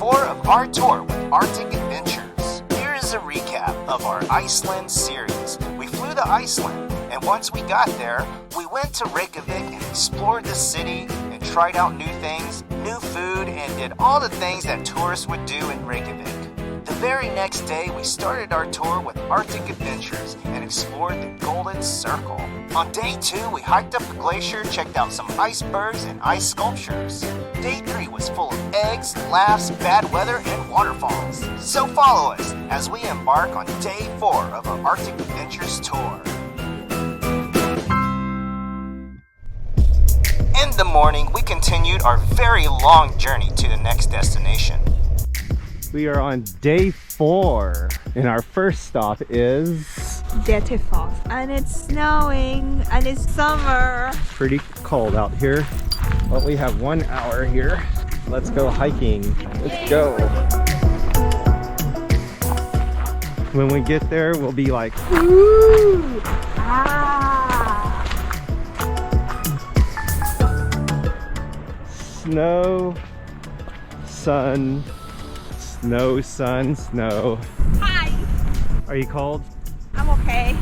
4 of our tour with Arctic Adventures. Here is a recap of our Iceland series. We flew to Iceland, and once we got there, we went to Reykjavik and explored the city and tried out new things, new food, and did all the things that tourists would do in Reykjavik. The very next day, we started our tour with Arctic Adventures and explored the Golden Circle. On day 2, we hiked up a glacier, checked out some icebergs and ice sculptures. Day 3 was full of eggs, laughs, bad weather, and waterfalls. So follow us as we embark on day 4 of our Arctic Adventures tour. In the morning, we continued our very long journey to the next destination. We are on day 4, and our first stop is Dettifoss, and it's snowing and it's summer. pretty cold out here, but we have 1 hour here. Let's go hiking. Let's go. When we get there, we'll be like, Ooh! Ah! snow, sun, snow, sun, snow. Hi! Are you cold? I'm okay.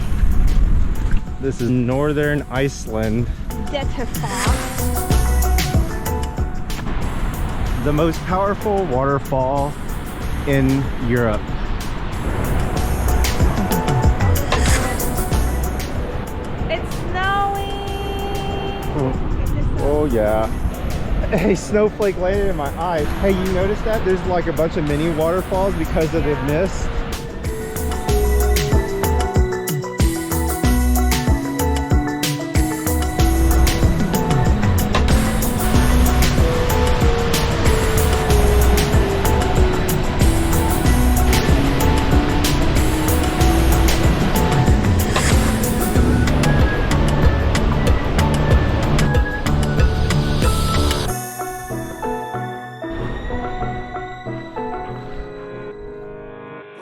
This is northern Iceland, Dettifoss. the most powerful waterfall in Europe. It's snowing! Oh yeah. Hey, snowflake landed in my eyes. Hey, you notice that? There's like a bunch of mini waterfalls because of the mist.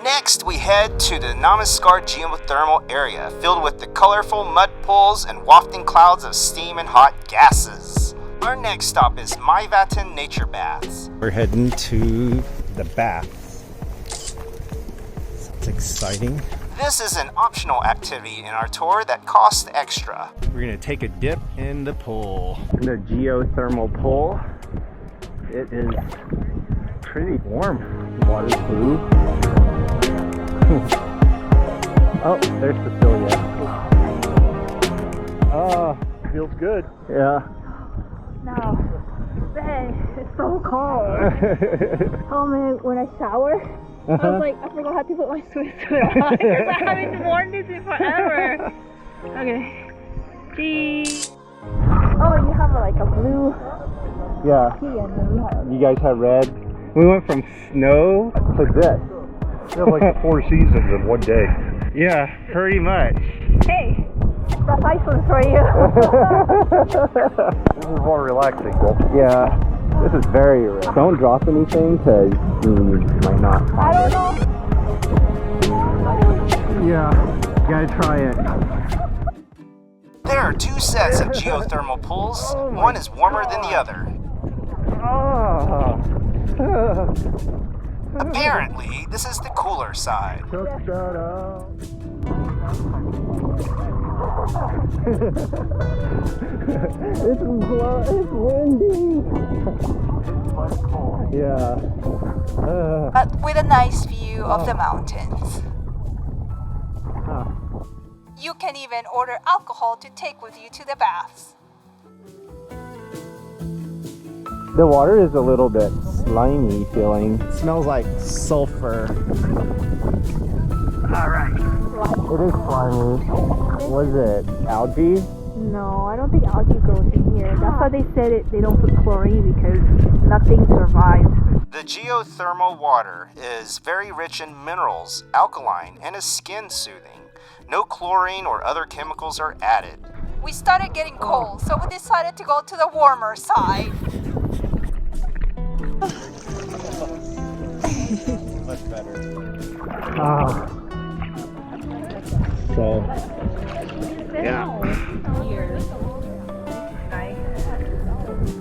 Next, we head to the Namaskar geothermal area, filled with the colorful mud pools and wafting clouds of steam and hot gases. Our next stop is Myvatn Nature Baths. We're heading to the baths. Sounds exciting. This is an optional activity in our tour that costs extra. We're gonna take a dip in the pool. In the geothermal pool. It is pretty warm. Water's blue. Oh, there's Cecilia. Oh, feels good. Yeah. No. Man, it's so cold. Oh man, when I shower, I was like, I forgot how to put my swimsuit on because I haven't worn this in forever. Okay. Gee. Oh, you have like a blue Yeah. tea and then you have... You guys have red. We went from snow to this. Yeah, like the 4 seasons in one day. Yeah, pretty much. Hey, that's Iceland for you. This is more relaxing, though. Yeah, this is very rare. Don't drop anything because you might not I find don't know. it. Yeah, gotta try it. There are 2 sets of geothermal pools. One is warmer than the other. Oh. Apparently, this is the cooler side. Check that out. It's windy. Yeah. But with a nice view of the mountains. Huh. You can even order alcohol to take with you to the baths. The water is a little bit slimy feeling. It smells like sulfur. Alright. It is slimy. Was it algae? No, I don't think algae grows in here. That's why they said they don't put chlorine because nothing survives. The geothermal water is very rich in minerals, alkaline, and is skin soothing. No chlorine or other chemicals are added. We started getting cold, so we decided to go to the warmer side. Much better. Ah. So, yeah. Here. Nice.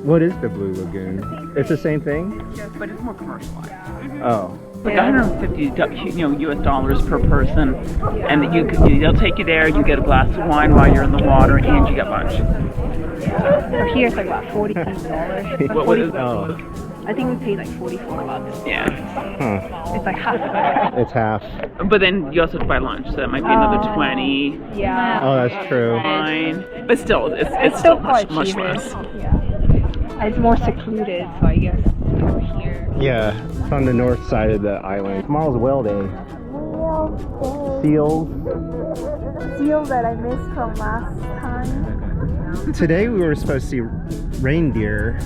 What is the Blue Lagoon? It's the same thing? Yes, but it's more commercialized. Oh. Like $150, US dollars per person, and that they'll take you there. You get a glass of wine while you're in the water, and you get lunch. For here it's like about $40. What was it? Oh. I think we paid like $44. Yeah, Huh. It's like half of it. It's half. but then you also have to buy lunch, so that might be another 20. Yeah. Oh, that's true. Fine, but still, it's still much cheaper. less. Yeah. It's more secluded, so I guess over here. Yeah, it's on the north side of the island. Tomorrow's whale day. Seals. Seal that I missed from last time. Today we were supposed to see reindeer.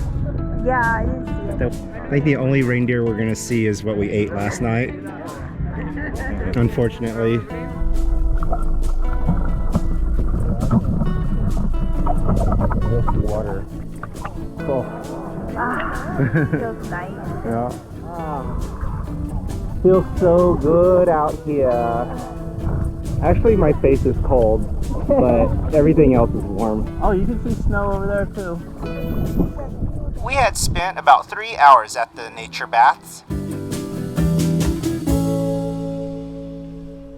Yeah, I didn't see it. I think the only reindeer we're gonna see is what we ate last night. Unfortunately. Water. Oh. Feels nice. Yeah. Feels so good out here. Actually, my face is cold, but everything else is warm. Oh, you can see snow over there too. We had spent about 3 hours at the nature baths.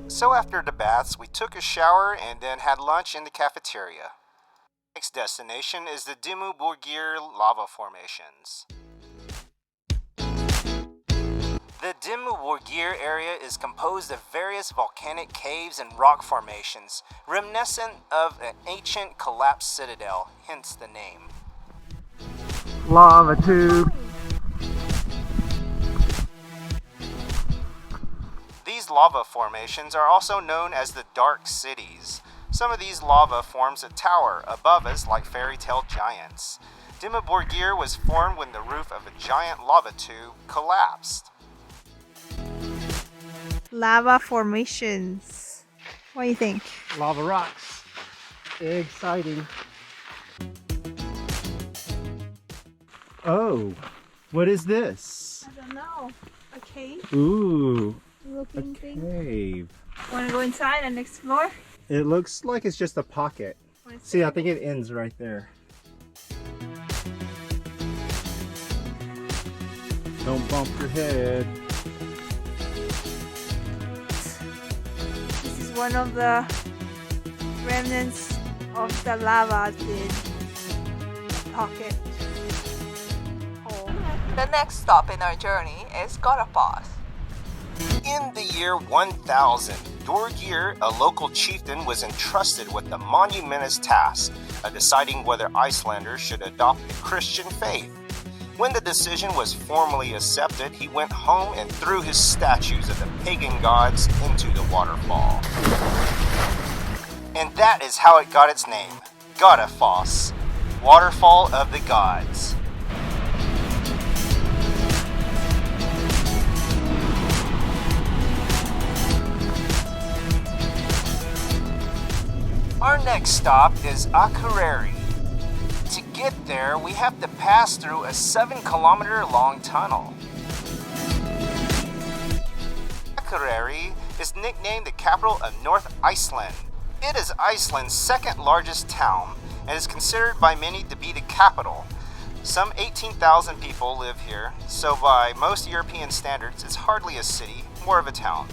So after the baths, we took a shower and then had lunch in the cafeteria. Next destination is the Dimmu Borgir lava formations. The Dimmu Borgir area is composed of various volcanic caves and rock formations, reminiscent of an ancient collapsed citadel, hence the name. Lava tube. These lava formations are also known as the Dark Cities. Some of these lava forms a tower above us like fairy tale giants. Dimmu Borgir was formed when the roof of a giant lava tube collapsed. Lava formations. What do you think? Lava rocks. Exciting. Oh, what is this? I don't know. A cave Ooh, looking thing. cave. Want to go inside and explore? It looks like it's just a pocket. See, I think it ends right there. Don't bump your head. This is one of the remnants of the lava pocket hole. The next stop in our journey is Godafoss. In the year 1000, Dorgir, a local chieftain, was entrusted with the monumentous task of deciding whether Icelanders should adopt the Christian faith. When the decision was formally accepted, he went home and threw his statues of the pagan gods into the waterfall. And that is how it got its name, Godafoss, Waterfall of the Gods. Our next stop is Akureyri. To get there, we have to pass through a 7-kilometer long tunnel. Akureyri is nicknamed the capital of North Iceland. It is Iceland's second largest town and is considered by many to be the capital. Some 18,000 people live here, so by most European standards, it's hardly a city, more of a town.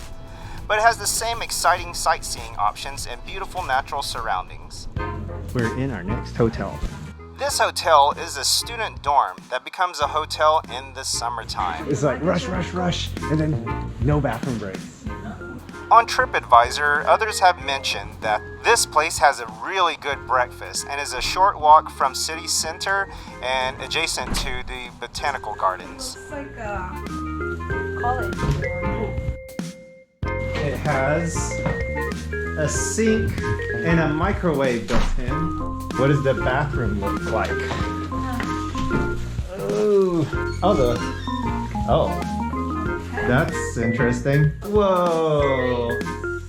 But it has the same exciting sightseeing options and beautiful natural surroundings. We're in our next hotel. This hotel is a student dorm that becomes a hotel in the summertime. It's like rush, rush, rush, and then no bathroom breaks. On TripAdvisor, others have mentioned that this place has a really good breakfast and is a short walk from city center and adjacent to the botanical gardens. It's like a college. It has a sink and a microwave built in. What does the bathroom look like? Oh, that's interesting. Whoa,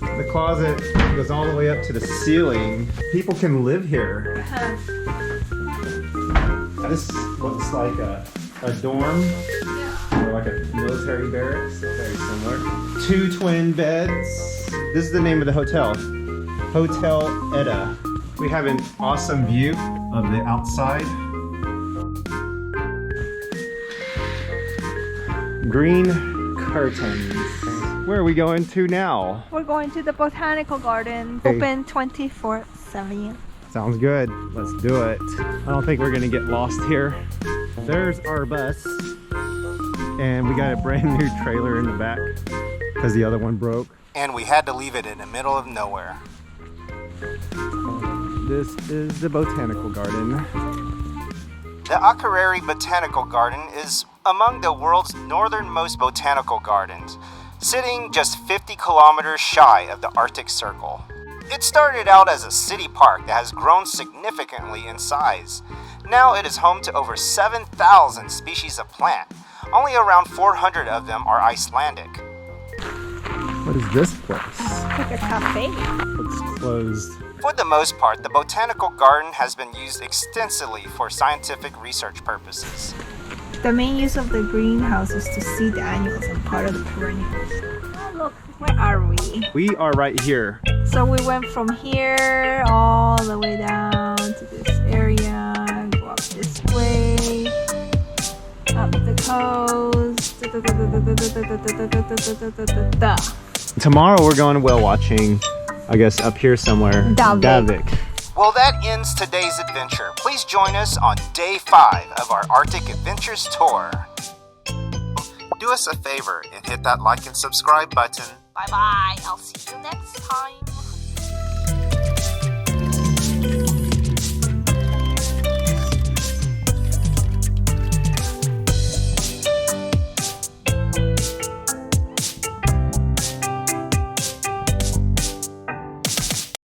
the closet goes all the way up to the ceiling. People can live here. This looks like a dorm. Or like a military barracks, very similar. 2 twin beds. This is the name of the hotel, Hotel Edda. We have an awesome view of the outside. Green curtains. Where are we going to now? We're going to the botanical garden. Okay. Open 24/7. Sounds good. Let's do it. I don't think we're gonna get lost here. There's our bus. And we got a brand new trailer in the back because the other one broke. And we had to leave it in the middle of nowhere. This is the botanical garden. The Akureyri Botanical Garden is among the world's northernmost botanical gardens, sitting just 50 kilometers shy of the Arctic Circle. It started out as a city park that has grown significantly in size. Now it is home to over 7,000 species of plant. Only around 400 of them are Icelandic. What is this place? Like a cafe. Looks closed. For the most part, the botanical garden has been used extensively for scientific research purposes. The main use of the greenhouse is to seed the annuals and part of the perennials. Oh, look, where are we? We are right here. So we went from here all the way down to this area, go up this way, up the coast. Tomorrow we're going whale watching, I guess up here somewhere. Davik. Well, that ends today's adventure. Please join us on day 5 of our Arctic Adventures tour. Do us a favor and hit that like and subscribe button. Bye bye. I'll see you next time.